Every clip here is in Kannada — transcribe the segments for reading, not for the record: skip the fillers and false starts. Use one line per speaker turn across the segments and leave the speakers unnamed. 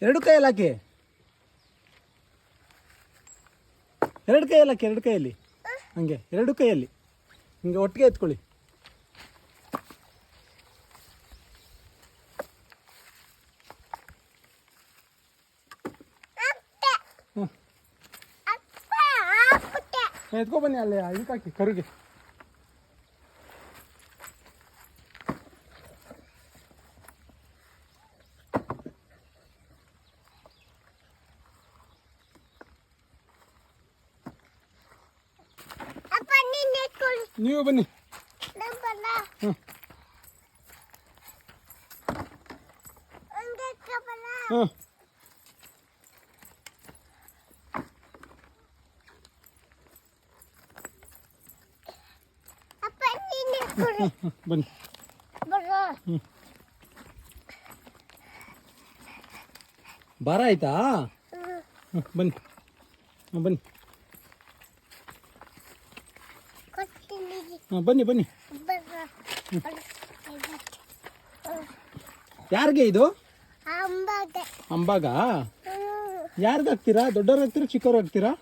ಎರಡು ಕೈಯಲ್ಲಿ ಹಾಕಿ, ಎರಡು ಕೈಯಲ್ಲಿ ಹಾಕಿ, ಎರಡು ಕೈಯಲ್ಲಿ ಹಂಗೆ, ಎರಡು ಕೈಯಲ್ಲಿ ಹಿಂಗೆ ಒಟ್ಟಿಗೆ ಎತ್ಕೊಳ್ಳಿ. ಎತ್ಕೊ ಬನ್ನಿ, ಅಲ್ಲೇ ಇದಕ್ಕೆ ಹಾಕಿ ಕರುಗೆ. ನೀವು ಬನ್ನಿ. ಹಾಂ ಬನ್ನಿ. ಭಾರ ಆಯ್ತಾ? ಬನ್ನಿ ಬನ್ನಿ. ಬನ್ನಿ ಬನ್ನಿ. ಯಾರಿಗೆ ಇದು? ಅಂಬಾಗ. ಯಾರಿಗೆ ಹಾಕ್ತೀರಾ? ದೊಡ್ಡವ್ರು ಹಾಕ್ತೀರಾ ಚಿಕ್ಕವ್ರು ಹಾಕ್ತೀರಾ?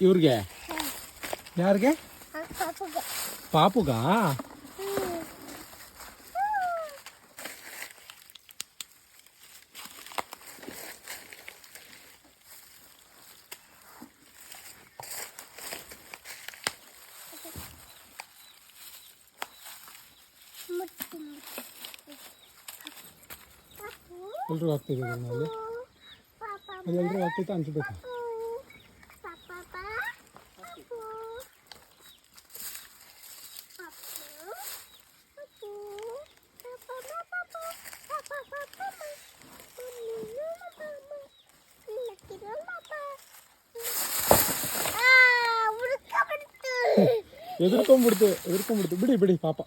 ಇವ್ರಿಗೆ? ಯಾರಿಗೆ? ಪಾಪುಗ. ಎಲ್ರು ಹಾಕ್ತಿದ್ದೀವಿ ಅಲ್ಲಿ, ಎಲ್ಲರೂ ಹಾಕ್ತಿತ್ತು ಅನ್ಸ್ಬೇಕು. ಎದುರ್ಕೊಂಡ್ಬಿಡ್ತು ಬಿಡಿ ಬಿಡಿ ಪಾಪ.